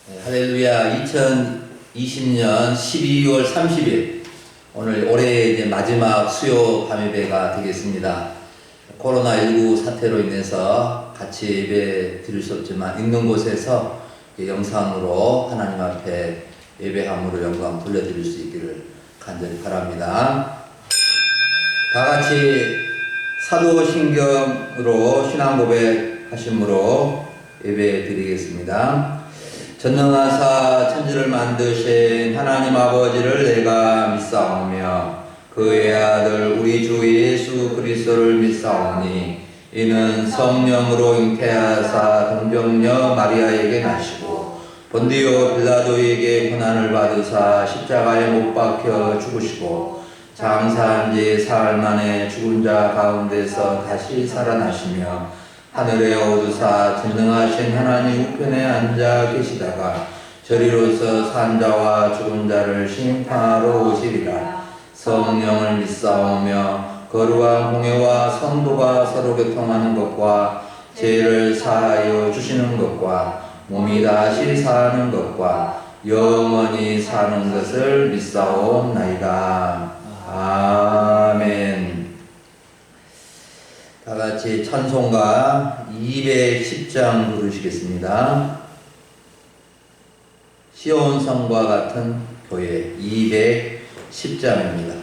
네, 할렐루야. 2020년 12월 30일 오늘 올해 이제 마지막 수요 밤예배가 되겠습니다. 코로나19 사태로 인해서 같이 예배 드릴 수 없지만 있는 곳에서 영상으로 하나님 앞에 예배함으로 영광 돌려드릴 수 있기를 간절히 바랍니다. 다 같이 사도신경으로 신앙 고백하심으로 예배 드리겠습니다. 전능하사 천지를 만드신 하나님 아버지를 내가 믿사오며 그의 아들 우리 주 예수 그리스도를 믿사오니 이는 성령으로 잉태하사 동정녀 마리아에게 나시고 본디오 빌라도에게 고난을 받으사 십자가에 못 박혀 죽으시고 장사한 지 사흘 만에 죽은 자 가운데서 다시 살아나시며 하늘에 오르사 전능하신 하나님 우편에 앉아 계시다가 저리로서 산 자와 죽은 자를 심판하러 오시리라. 성령을 믿사오며 거룩한 공예와 성도가 서로 교통하는 것과 죄를 사하여 주시는 것과 몸이 다시 사는 것과 영원히 사는 것을 믿사옵나이다. 아멘. 다 같이 찬송가 210장 부르시겠습니다. 시온 성과 같은 교회 210장입니다.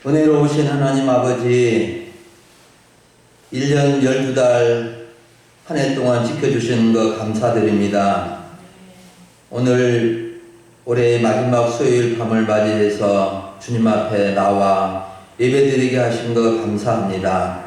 은혜로우신 하나님 아버지, 1년 12달 한 해 동안 지켜주신 것 감사드립니다. 오늘 올해의 마지막 수요일 밤을 맞이해서 주님 앞에 나와 예배드리게 하신 것 감사합니다.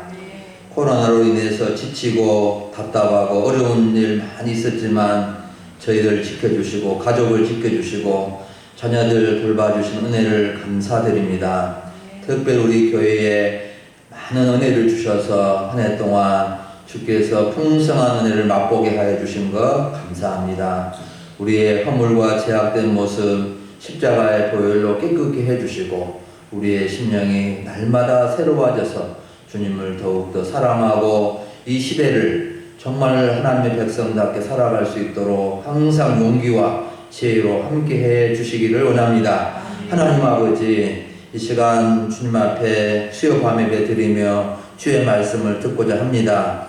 코로나로 인해서 지치고 답답하고 어려운 일 많이 있었지만 저희를 지켜주시고 가족을 지켜주시고 자녀들 돌봐주신 은혜를 감사드립니다. 특별히 우리 교회에 많은 은혜를 주셔서 한 해 동안 주께서 풍성한 은혜를 맛보게 하여 주신 것 감사합니다. 우리의 허물과 제약된 모습 십자가의 보혈로 깨끗게 해주시고 우리의 심령이 날마다 새로워져서 주님을 더욱더 사랑하고 이 시대를 정말 하나님의 백성답게 살아갈 수 있도록 항상 용기와 지혜로 함께해 주시기를 원합니다. 하나님 아버지, 이 시간 주님 앞에 수요 밤 예배 드리며 주의 말씀을 듣고자 합니다.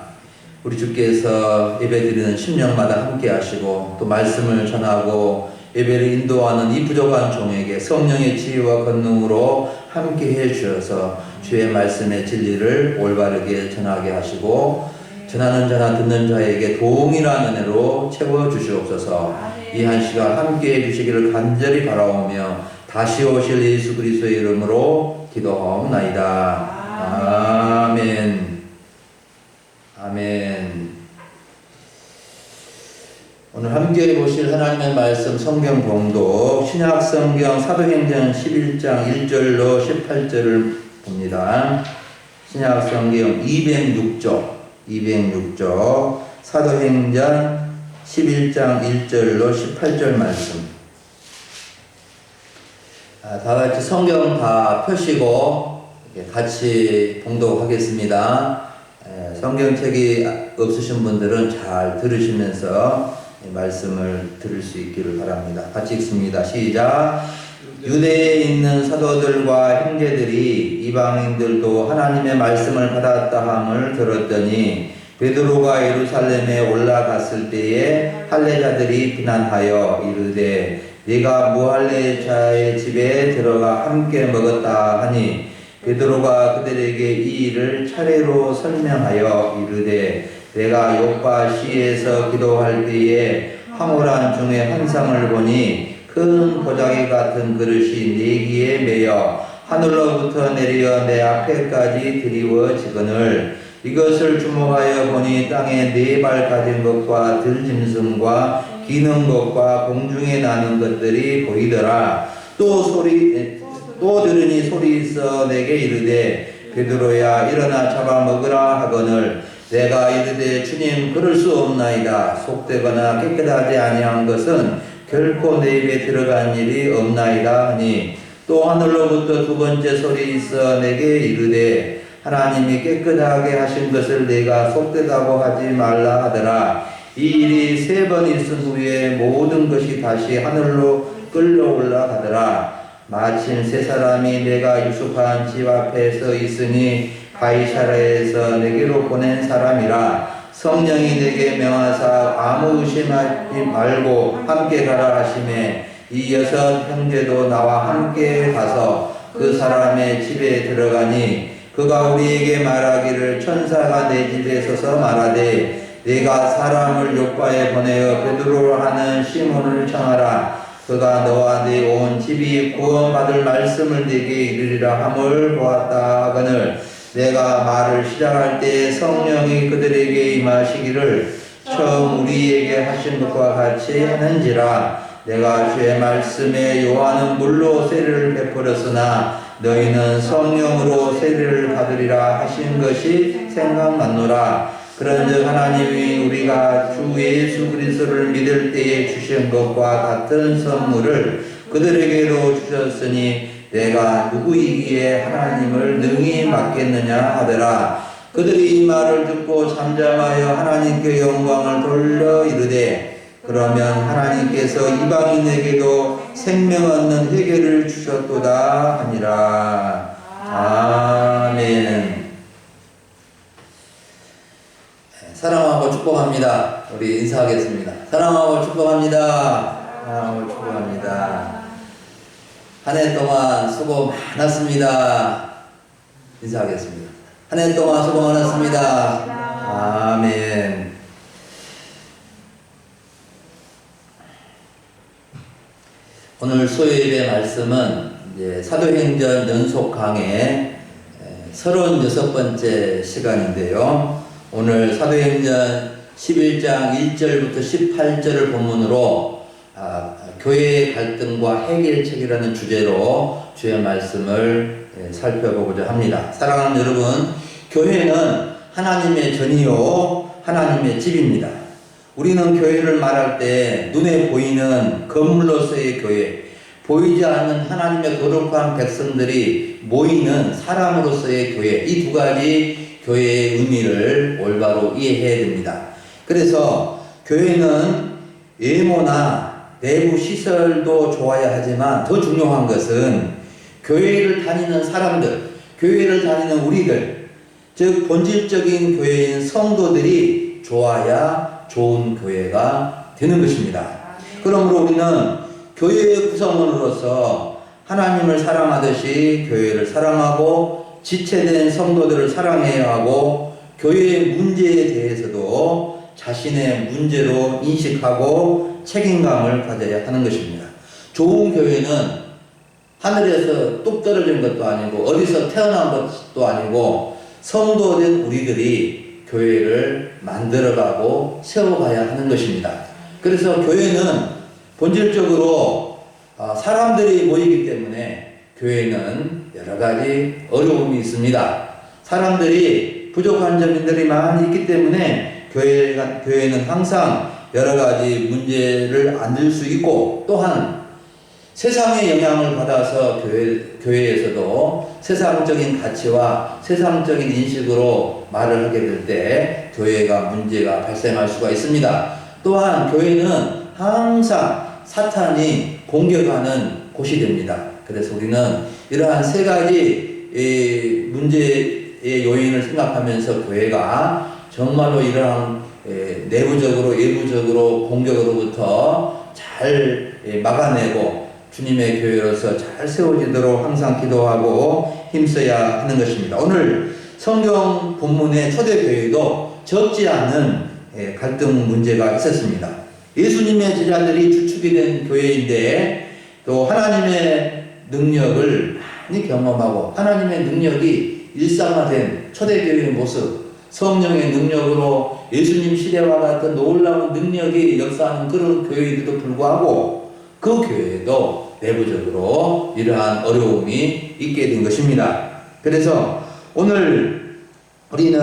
우리 주께서 예배 드리는 심령마다 함께 하시고 또 말씀을 전하고 예배를 인도하는 이 부족한 종에게 성령의 지혜와 권능으로 함께 해 주셔서 주의 말씀의 진리를 올바르게 전하게 하시고 전하는 자나 듣는 자에게 동일한 은혜로 채워 주시옵소서. 이 한 시간 함께 해 주시기를 간절히 바라오며 다시 오실 예수 그리스도의 이름으로 기도하옵나이다. 아멘. 아멘. 오늘 함께 보실 하나님의 말씀 성경 봉독 신약 성경 사도행전 11장 1절로 18절을 봅니다. 신약 성경 206쪽 사도행전 11장 1절로 18절 말씀. 다 같이 성경 다 펴시고 같이 봉독하겠습니다. 성경책이 없으신 분들은 잘 들으시면서 말씀을 들을 수 있기를 바랍니다. 같이 읽습니다. 시작. 유대에 있는 사도들과 형제들이 이방인들도 하나님의 말씀을 받았다 함을 들었더니 베드로가 예루살렘에 올라갔을 때에 할례자들이 비난하여 이르되 네가 무할례자의 집에 들어가 함께 먹었다 하니 베드로가 그들에게 이 일을 차례로 설명하여 이르되 내가 요파 시에서 기도할 때에 황홀한 중에 환상을 보니 큰 보자기 같은 그릇이 네 기에 매여 하늘로부터 내려 내 앞에까지 드리워지거늘 이것을 주목하여 보니 땅에 네 발 가진 것과 들짐승과 기는 것과 공중에 나는 것들이 보이더라. 또 들으니 소리 있어 내게 이르되 베드로야 일어나 잡아먹으라 하거늘 내가 이르되 주님 그럴 수 없나이다. 속되거나 깨끗하지 아니한 것은 결코 내 입에 들어간 일이 없나이다 하니 또 하늘로부터 두 번째 소리 있어 내게 이르되 하나님이 깨끗하게 하신 것을 내가 속되다고 하지 말라 하더라. 이 일이 3번 있은 후에 모든 것이 다시 하늘로 끌려올라 가더라. 마침 3사람이 내가 유숙한 집 앞에 서 있으니 가이사랴에서 내게로 보낸 사람이라. 성령이 내게 명하사 아무 의심하지 말고 함께 가라 하시매 이 6 형제도 나와 함께 가서 그 사람의 집에 들어가니 그가 우리에게 말하기를 천사가 내 집에 서서 말하되 네가 사람을 요파에 보내어 베드로로 하는 시몬을 청하라. 그가 너와 네 온 집이 구원받을 말씀을 네게 이르리라 함을 보았다 하거늘 내가 말을 시작할 때 성령이 그들에게 임하시기를 처음 우리에게 하신 것과 같이 하는지라. 내가 주의 말씀에 요한은 물로 세례를 베풀었으나 너희는 성령으로 세례를 받으리라 하신 것이 생각났노라. 그런즉 하나님이 우리가 주 예수 그리스도를 믿을 때에 주신 것과 같은 선물을 그들에게로 주셨으니 내가 누구이기에 하나님을 능히 맡겠느냐 하더라. 그들이 이 말을 듣고 잠잠하여 하나님께 영광을 돌려 이르되 그러면 하나님께서 이방인에게도 생명 얻는 회개를 주셨도다 하니라. 아멘. 사랑하고 축복합니다. 우리 인사하겠습니다. 사랑하고 축복합니다. 사랑하고 축복합니다. 한 해 동안 수고 많았습니다. 인사하겠습니다. 한 해 동안 수고 많았습니다. 아멘. 오늘 수요일의 말씀은 이제 사도행전 연속 강의 36번째 시간인데요. 오늘 사도행전 11장 1절부터 18절을 본문으로 교회의 갈등과 해결책이라는 주제로 주의 말씀을 살펴보고자 합니다. 사랑하는 여러분, 교회는 하나님의 전이요 하나님의 집입니다. 우리는 교회를 말할 때 눈에 보이는 건물로서의 교회, 보이지 않는 하나님의 거룩한 백성들이 모이는 사람으로서의 교회, 이 두 가지 교회의 의미를 올바로 이해해야 됩니다. 그래서 교회는 외모나 내부 시설도 좋아야 하지만 더 중요한 것은 교회를 다니는 사람들, 교회를 다니는 우리들, 즉 본질적인 교회인 성도들이 좋아야 좋은 교회가 되는 것입니다. 그러므로 우리는 교회의 구성원으로서 하나님을 사랑하듯이 교회를 사랑하고 지체된 성도들을 사랑해야 하고 교회의 문제에 대해서도 자신의 문제로 인식하고 책임감을 가져야 하는 것입니다. 좋은 교회는 하늘에서 뚝 떨어진 것도 아니고 어디서 태어난 것도 아니고 성도된 우리들이 교회를 만들어가고 세워가야 하는 것입니다. 그래서 교회는 본질적으로 사람들이 모이기 때문에 교회는 여러 가지 어려움이 있습니다. 사람들이 부족한 점들이 많이 있기 때문에 교회는 항상 여러 가지 문제를 안을 수 있고, 또한 세상의 영향을 받아서 교회에서도 세상적인 가치와 세상적인 인식으로 말을 하게 될 때 교회가 문제가 발생할 수가 있습니다. 또한 교회는 항상 사탄이 공격하는 곳이 됩니다. 그래서 우리는 이러한 세 가지 문제의 요인을 생각하면서 교회가 정말로 이러한 내부적으로 외부적으로 공격으로부터 잘 막아내고 주님의 교회로서 잘 세워지도록 항상 기도하고 힘써야 하는 것입니다. 오늘 성경 본문의 초대교회도 적지 않은 갈등 문제가 있었습니다. 예수님의 제자들이 주축이 된 교회인데 또 하나님의 능력을 많이 경험하고 하나님의 능력이 일상화된 초대교회의 모습, 성령의 능력으로 예수님 시대와 같은 놀라운 능력이 역사하는 그런 교회에도 불구하고 그 교회에도 내부적으로 이러한 어려움이 있게 된 것입니다. 그래서 오늘 우리는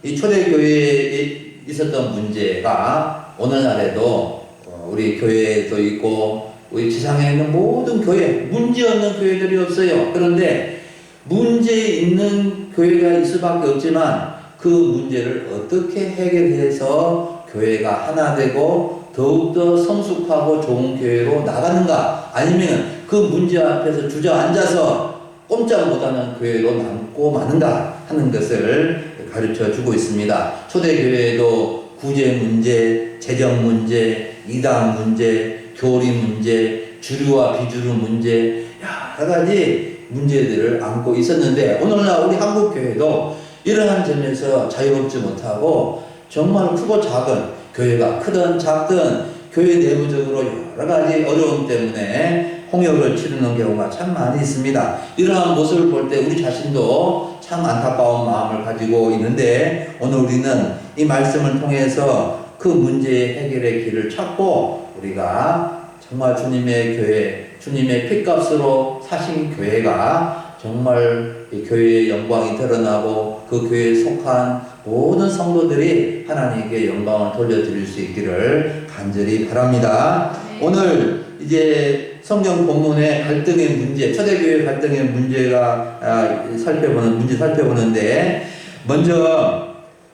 이 초대교회에 있었던 문제가 오늘날에도 우리 교회에도 있고 우리 지상에 있는 모든 교회, 문제 없는 교회들이 없어요. 그런데 문제 있는 교회가 있을 수밖에 없지만 그 문제를 어떻게 해결해서 교회가 하나 되고 더욱더 성숙하고 좋은 교회로 나가는가, 아니면 그 문제 앞에서 주저앉아서 꼼짝 못하는 교회로 남고 마는가 하는 것을 가르쳐 주고 있습니다. 초대교회에도 구제 문제, 재정 문제, 이단 문제, 교리 문제, 주류와 비주류 문제, 여러 가지 문제들을 안고 있었는데 오늘날 우리 한국교회도 이러한 점에서 자유롭지 못하고 정말 크고 작은 교회가 크든 작든 교회 내부적으로 여러 가지 어려움 때문에 홍역을 치르는 경우가 참 많이 있습니다. 이러한 모습을 볼 때 우리 자신도 참 안타까운 마음을 가지고 있는데 오늘 우리는 이 말씀을 통해서 그 문제의 해결의 길을 찾고 우리가 정말 주님의 교회, 주님의 핏값으로 사신 교회가 정말 이 교회의 영광이 드러나고 그 교회에 속한 모든 성도들이 하나님께 영광을 돌려드릴 수 있기를 간절히 바랍니다. 네. 오늘 이제 성경 본문의 갈등의 문제, 초대교회 갈등의 문제가 살펴보는데 먼저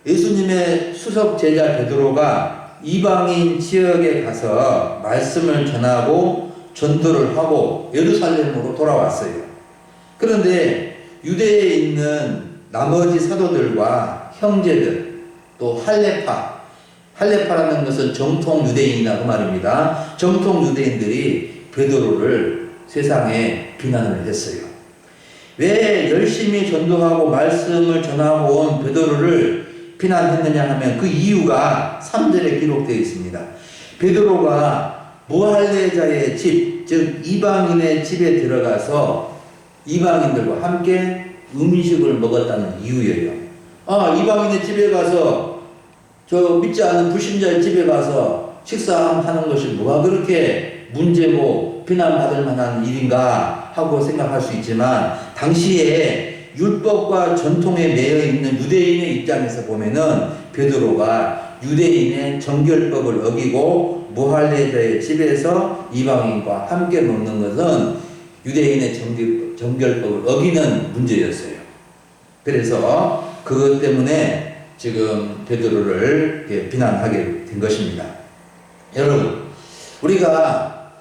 예수님의 수석 제자 베드로가 이방인 지역에 가서 말씀을 전하고 전도를 하고 예루살렘으로 돌아왔어요. 그런데 유대에 있는 나머지 사도들과 형제들, 또 할레파라는 것은 정통 유대인이라고 말입니다. 정통 유대인들이 베드로를 세상에 비난을 했어요. 왜 열심히 전도하고 말씀을 전하고 온 베드로를 비난했느냐 하면 그 이유가 3절에 기록되어 있습니다. 베드로가 무할례자의 집, 즉 이방인의 집에 들어가서 이방인들과 함께 음식을 먹었다는 이유예요. 이방인의 집에 가서 저 믿지 않는 불신자의 집에 가서 식사하는 것이 뭐가 그렇게 문제고 비난받을 만한 일인가 하고 생각할 수 있지만 당시에 율법과 전통에 매여 있는 유대인의 입장에서 보면은 베드로가 유대인의 정결법을 어기고 무할례자의 집에서 이방인과 함께 먹는 것은 유대인의 정결법을 어기는 문제였어요. 그래서 그것 때문에 지금 베드로를 이렇게 비난하게 된 것입니다. 여러분, 우리가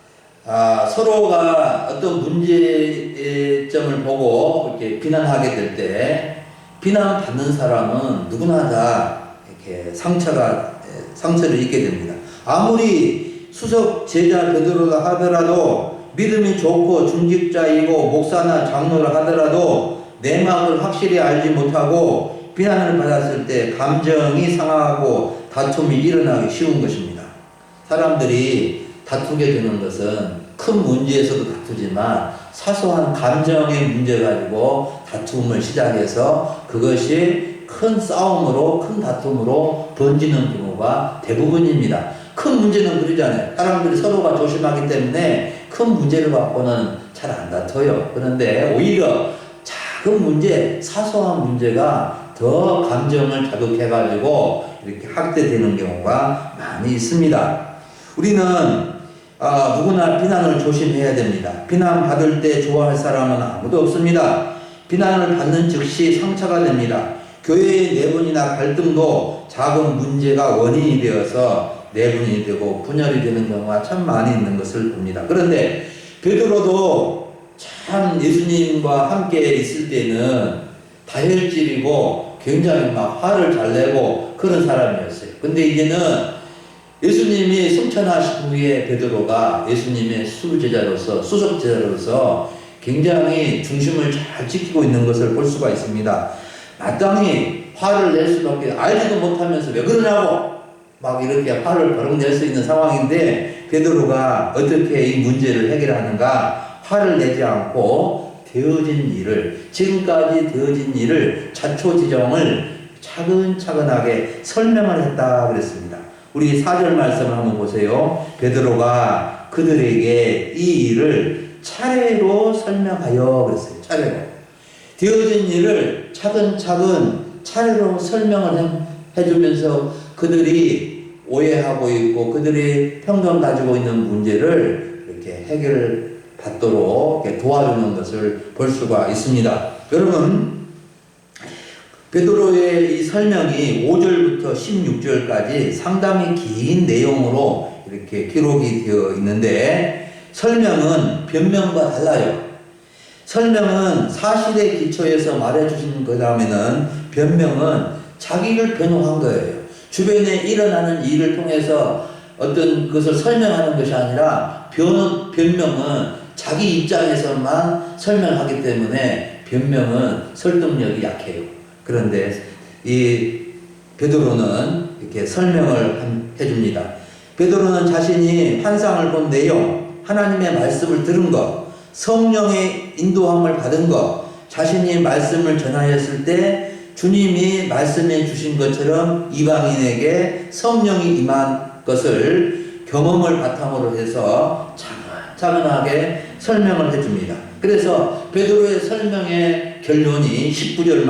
서로가 어떤 문제점을 보고 이렇게 비난하게 될 때 비난받는 사람은 누구나 다 이렇게 상처를 입게 됩니다. 아무리 수석 제자 베드로라 하더라도, 믿음이 좋고 중직자이고 목사나 장로라 하더라도 내 마음을 확실히 알지 못하고 비난을 받았을 때 감정이 상하고 다툼이 일어나기 쉬운 것입니다. 사람들이 다투게 되는 것은 큰 문제에서도 다투지만 사소한 감정의 문제 가지고 다툼을 시작해서 그것이 큰 싸움으로, 큰 다툼으로 번지는 경우가 대부분입니다. 큰 문제는 그러잖아요. 사람들이 서로가 조심하기 때문에 큰 문제를 갖고는 잘 안 다퉈요. 그런데 오히려 작은 문제, 사소한 문제가 더 감정을 자극해가지고 이렇게 학대되는 경우가 많이 있습니다. 우리는 누구나 비난을 조심해야 됩니다. 비난받을 때 좋아할 사람은 아무도 없습니다. 비난을 받는 즉시 상처가 됩니다. 교회의 내분이나 갈등도 작은 문제가 원인이 되어서 내분이 되고 분열이 되는 경우가 참 많이 있는 것을 봅니다. 그런데 베드로도 참 예수님과 함께 있을 때는 다혈질이고 굉장히 막 화를 잘 내고 그런 사람이었어요. 근데 이제는 예수님이 승천하신 후에 베드로가 예수님의 수제자로서, 수석제자로서 굉장히 중심을 잘 지키고 있는 것을 볼 수가 있습니다. 마땅히 화를 낼 수밖에, 알지도 못하면서 왜 그러냐고 막 이렇게 화를 버럭 낼 수 있는 상황인데, 베드로가 어떻게 이 문제를 해결하는가? 화를 내지 않고 지금까지 되어진 일을 자초지종을 차근차근하게 설명을 했다 그랬습니다. 우리 4절 말씀을 한번 보세요. 베드로가 그들에게 이 일을 차례로 설명하여 그랬어요. 차례로. 되어진 일을 차근차근 차례로 설명을 해주면서 그들이 오해하고 있고 그들이 평정 가지고 있는 문제를 이렇게 해결받도록 이렇게 도와주는 것을 볼 수가 있습니다. 여러분, 베드로의 이 설명이 5절부터 16절까지 상당히 긴 내용으로 이렇게 기록이 되어 있는데, 설명은 변명과 달라요. 설명은 사실의 기초에서 말해주신 그 다음에는 변명은 자기를 변호한 거예요. 주변에 일어나는 일을 통해서 어떤 것을 설명하는 것이 아니라 변명은 자기 입장에서만 설명하기 때문에 변명은 설득력이 약해요. 그런데 이 베드로는 이렇게 설명을 해줍니다. 베드로는 자신이 환상을 본 내용, 하나님의 말씀을 들은 것, 성령의 인도함을 받은 것, 자신이 말씀을 전하였을 때 주님이 말씀해 주신 것처럼 이방인에게 성령이 임한 것을 경험을 바탕으로 해서 차근차근하게 설명을 해줍니다. 그래서 베드로의 설명의 결론이 17절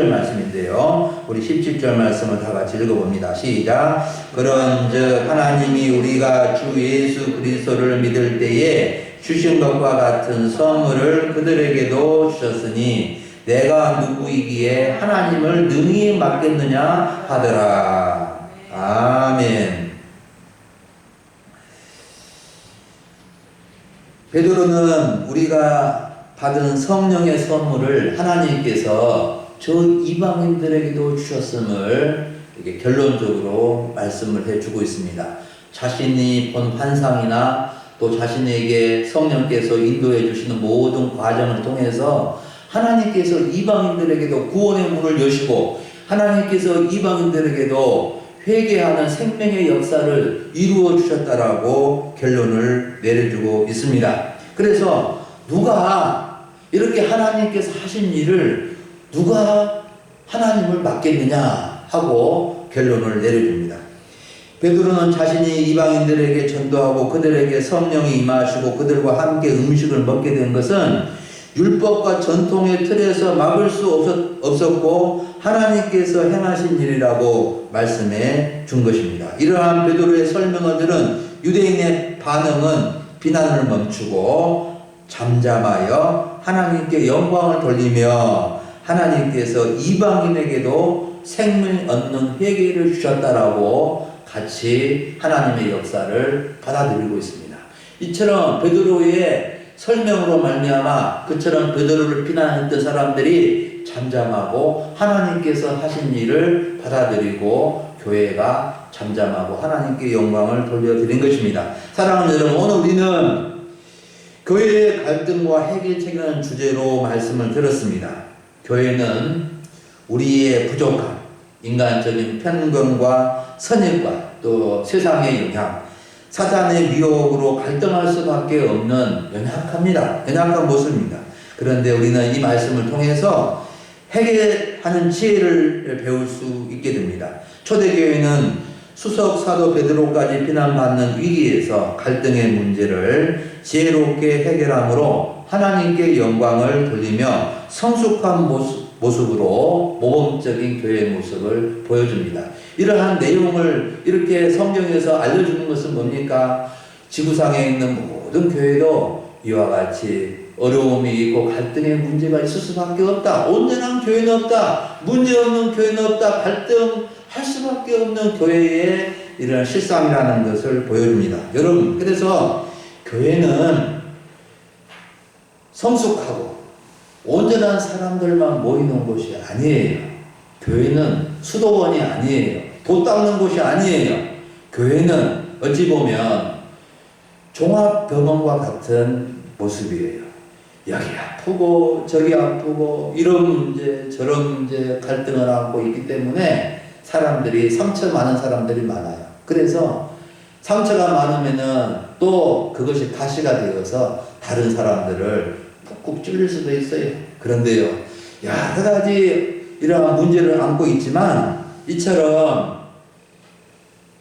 말씀인데요. 우리 17절 말씀을 다 같이 읽어봅니다. 시작. 그런즉 하나님이 우리가 주 예수 그리스도를 믿을 때에 주신 것과 같은 선물을 그들에게도 주셨으니 내가 누구이기에 하나님을 능히 맡겠느냐 하더라. 아멘. 베드로는 우리가 받은 성령의 선물을 하나님께서 저 이방인들에게도 주셨음을 이렇게 결론적으로 말씀을 해주고 있습니다. 자신이 본 환상이나 또 자신에게 성령께서 인도해 주시는 모든 과정을 통해서 하나님께서 이방인들에게도 구원의 문을 여시고 하나님께서 이방인들에게도 회개하는 생명의 역사를 이루어 주셨다라고 결론을 내려주고 있습니다. 그래서 누가 이렇게 하나님께서 하신 일을 누가 하나님을 맡겠느냐 하고 결론을 내려줍니다. 베드로는 자신이 이방인들에게 전도하고 그들에게 성령이 임하시고 그들과 함께 음식을 먹게 된 것은 율법과 전통의 틀에서 막을 수 없었고 하나님께서 행하신 일이라고 말씀해 준 것입니다. 이러한 베드로의 설명어들은 유대인의 반응은 비난을 멈추고 잠잠하여 하나님께 영광을 돌리며 하나님께서 이방인에게도 생명 얻는 회개를 주셨다라고 같이 하나님의 역사를 받아들이고 있습니다. 이처럼 베드로의 설명으로 말미암아 그처럼 베드로를 비난했던 사람들이 잠잠하고 하나님께서 하신 일을 받아들이고 교회가 잠잠하고 하나님께 영광을 돌려드린 것입니다. 사랑하는 여러분, 오늘 우리는 교회의 갈등과 해결책이라는 주제로 말씀을 들었습니다. 교회는 우리의 부족함, 인간적인 편견과 선입관, 또 세상의 영향, 사단의 미혹으로 갈등할 수밖에 없는 연약한 모습입니다. 그런데 우리는 이 말씀을 통해서 해결하는 지혜를 배울 수 있게 됩니다. 초대교회는 수석 사도 베드로까지 비난받는 위기에서 갈등의 문제를 지혜롭게 해결함으로 하나님께 영광을 돌리며 성숙한 모습으로 모범적인 교회의 모습을 보여줍니다. 이러한 내용을 이렇게 성경에서 알려주는 것은 뭡니까? 지구상에 있는 모든 교회도 이와 같이 어려움이 있고 갈등의 문제가 있을 수밖에 없다. 온전한 교회는 없다. 문제 없는 교회는 없다. 갈등할 수밖에 없는 교회의 이런 실상이라는 것을 보여줍니다. 여러분, 그래서 교회는 성숙하고 온전한 사람들만 모이는 곳이 아니에요. 교회는 수도원이 아니에요. 돈 닦는 곳이 아니에요. 교회는 어찌 보면 종합병원과 같은 모습이에요. 여기 아프고 저기 아프고 이런 문제 저런 문제 갈등을 하고 있기 때문에 사람들이 상처 많은 사람들이 많아요. 그래서 상처가 많으면은 또 그것이 가시가 되어서 다른 사람들을 푹푹 찔릴 수도 있어요. 그런데요, 여러 가지 이러한 문제를 안고 있지만 이처럼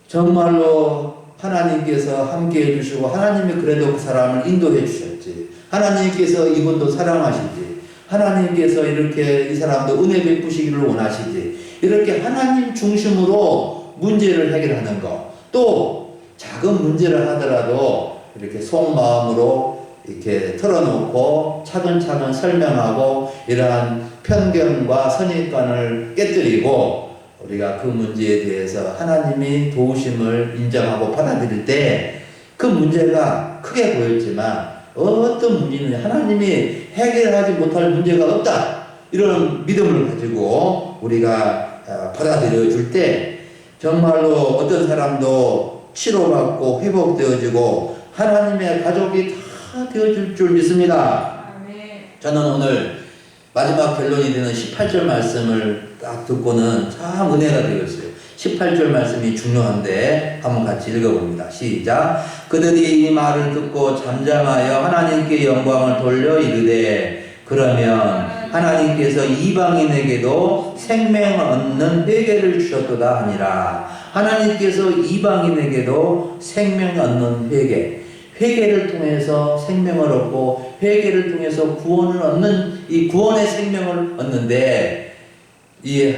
정말로 하나님께서 함께 해주시고 하나님이 그래도 그 사람을 인도해 주셨지. 하나님께서 이분도 사랑하시지. 하나님께서 이렇게 이 사람도 은혜 베푸시기를 원하시지. 이렇게 하나님 중심으로 문제를 해결하는 것. 또 작은 문제를 하더라도 이렇게 속마음으로 이렇게 털어놓고 차근차근 설명하고 이러한 편견과 선입관을 깨뜨리고 우리가 그 문제에 대해서 하나님이 도우심을 인정하고 받아들일 때 그 문제가 크게 보였지만 어떤 문제는 하나님이 해결하지 못할 문제가 없다. 이런 믿음을 가지고 우리가 받아들여 줄 때 정말로 어떤 사람도 치료받고 회복되어지고 하나님의 가족이 다 되어질 줄 믿습니다. 저는 오늘 마지막 결론이 되는 18절 말씀을 딱 듣고는 참 은혜가 되었어요. 18절 말씀이 중요한데 한번 같이 읽어봅니다. 시작. 그들이 이 말을 듣고 잠잠하여 하나님께 영광을 돌려 이르되 그러면 하나님께서 이방인에게도 생명 얻는 회개를 주셨도다 하니라. 하나님께서 이방인에게도 생명 얻는 회개를 통해서 생명을 얻고 회개를 통해서 구원을 얻는 이 구원의 생명을 얻는데 이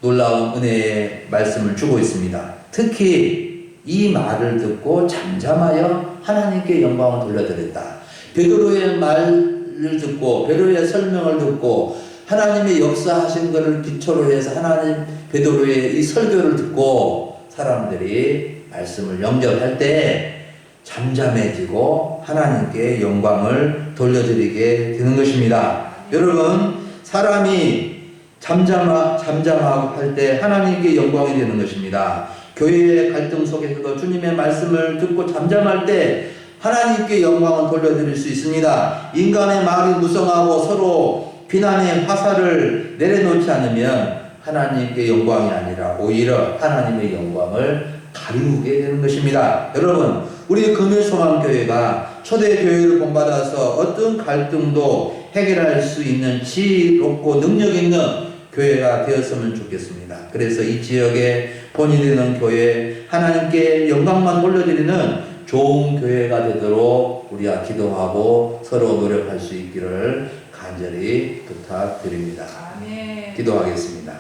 놀라운 은혜의 말씀을 주고 있습니다. 특히 이 말을 듣고 잠잠하여 하나님께 영광을 돌려드렸다. 베드로의 말을 듣고 베드로의 설명을 듣고 하나님의 역사하신 것을 기초로 해서 하나님 베드로의 이 설교를 듣고 사람들이 말씀을 영접할 때 잠잠해지고 하나님께 영광을 돌려드리게 되는 것입니다. 여러분, 사람이 잠잠하고 할 때 하나님께 영광이 되는 것입니다. 교회의 갈등 속에서도 주님의 말씀을 듣고 잠잠할 때 하나님께 영광을 돌려드릴 수 있습니다. 인간의 마음이 무성하고 서로 비난의 화살을 내려놓지 않으면 하나님께 영광이 아니라 오히려 하나님의 영광을 가리우게 되는 것입니다. 여러분, 우리 금일소망교회가 초대교회를 본받아서 어떤 갈등도 해결할 수 있는 지혜롭고 능력 있는 교회가 되었으면 좋겠습니다. 그래서 이 지역에 본이 되는 교회, 하나님께 영광만 돌려드리는 좋은 교회가 되도록 우리가 기도하고 서로 노력할 수 있기를 간절히 부탁드립니다. 아멘. 기도하겠습니다.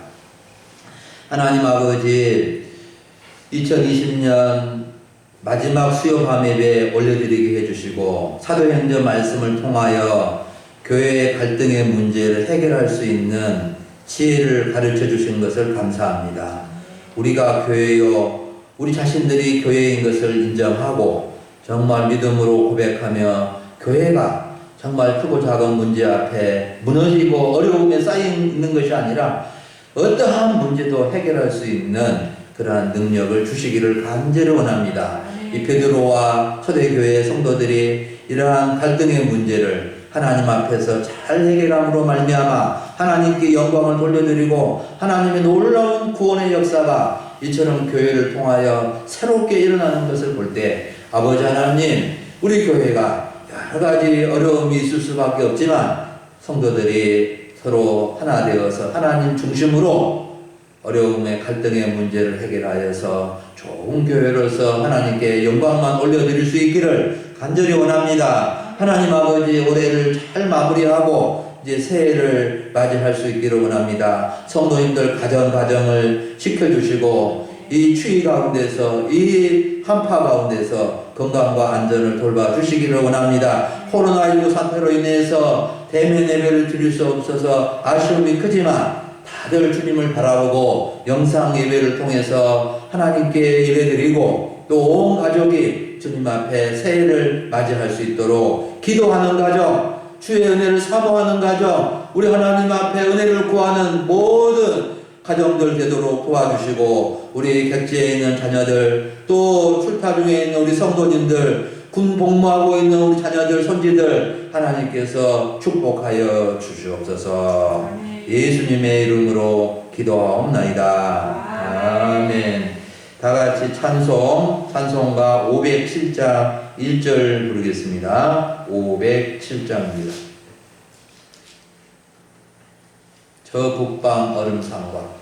하나님 아버지, 2020년 마지막 수요 밤예배 올려드리게 해주시고 사도행전 말씀을 통하여 교회의 갈등의 문제를 해결할 수 있는 지혜를 가르쳐 주신 것을 감사합니다. 우리가 교회요, 우리 자신들이 교회인 것을 인정하고 정말 믿음으로 고백하며 교회가 정말 크고 작은 문제 앞에 무너지고 어려움에 쌓여 있는 것이 아니라 어떠한 문제도 해결할 수 있는 그러한 능력을 주시기를 간절히 원합니다. 이 베드로와 초대교회 성도들이 이러한 갈등의 문제를 하나님 앞에서 잘 해결함으로 말미암아 하나님께 영광을 돌려드리고 하나님의 놀라운 구원의 역사가 이처럼 교회를 통하여 새롭게 일어나는 것을 볼 때 아버지 하나님, 우리 교회가 여러 가지 어려움이 있을 수밖에 없지만 성도들이 서로 하나 되어서 하나님 중심으로 어려움의 갈등의 문제를 해결하여서 좋은 교회로서 하나님께 영광만 올려드릴 수 있기를 간절히 원합니다. 하나님 아버지, 올해를 잘 마무리하고 이제 새해를 맞이할 수 있기를 원합니다. 성도님들 가정을 지켜주시고 이 추위 가운데서, 이 한파 가운데서 건강과 안전을 돌봐주시기를 원합니다. 코로나19 사태로 인해서 대면 예배를 드릴 수 없어서 아쉬움이 크지만 다들 주님을 바라보고 영상 예배를 통해서 하나님께 예배드리고 또 온 가족이 주님 앞에 새해를 맞이할 수 있도록 기도하는 가정, 주의 은혜를 사모하는 가정, 우리 하나님 앞에 은혜를 구하는 모든 가정들 되도록 도와주시고 우리 객지에 있는 자녀들, 또 출타 중에 있는 우리 성도님들, 군 복무하고 있는 우리 자녀들, 손지들 하나님께서 축복하여 주시옵소서. 예수님의 이름으로 기도하옵나이다. 아멘. 다같이 찬송가 507장 1절 부르겠습니다. 507장입니다. 저 북방 얼음산과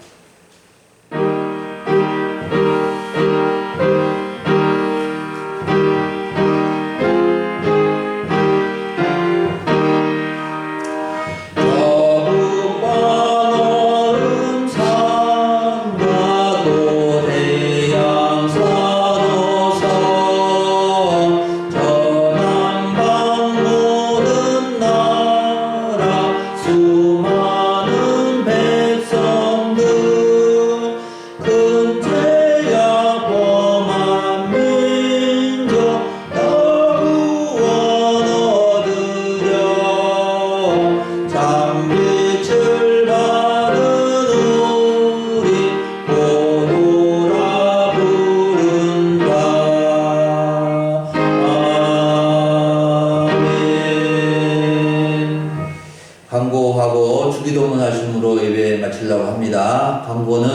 광고하고 주기도문 하심으로 예배 마치려고 합니다. 광고는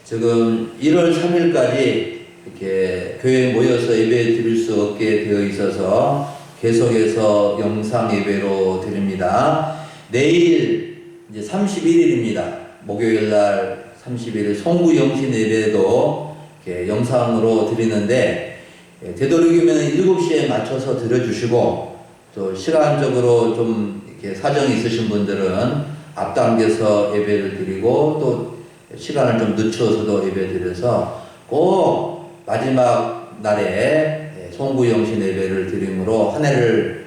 지금 1월 3일까지 이렇게 교회에 모여서 예배 드릴 수 없게 되어 있어서 계속해서 영상 예배로 드립니다. 내일 이제 31일입니다. 목요일 날 31일 송구 영신 예배도 이렇게 영상으로 드리는데 되도록이면 7시에 맞춰서 들어주시고 또 시간적으로 좀 이렇게 사정이 있으신 분들은 앞당겨서 예배를 드리고 또 시간을 좀 늦춰서도 예배 드려서 꼭 마지막 날에 송구 영신 예배를 드림으로 한 해를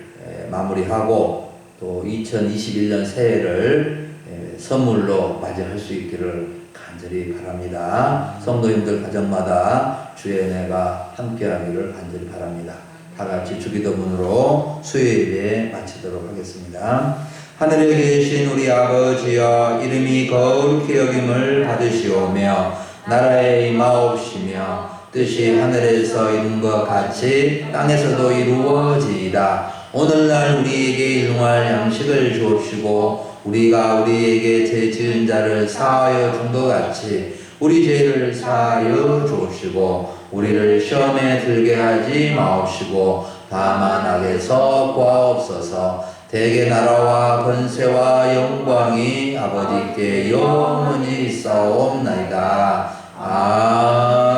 마무리하고 또 2021년 새해를 선물로 맞이할 수 있기를 간절히 바랍니다. 성도님들 가정마다 주의 은혜가 함께하기를 간절히 바랍니다. 다같이 주기도문으로 수요예배 마치도록 하겠습니다. 하늘에 계신 우리 아버지여, 이름이 거룩히 여김을 받으시오며 나라에 임하옵시며 뜻이 하늘에서 이룬 것 같이 땅에서도 이루어지이다. 오늘날 우리에게 일용할 양식을 주옵시고 우리가 우리에게 죄 지은 자를 사하여 준 것 같이 우리 죄를 사하여 주옵시고 우리를 시험에 들게 하지 마옵시고 다만 악에서 구하옵소서. 대개 나라와 권세와 영광이 아버지께 영원히 있사옵나이다. 아멘.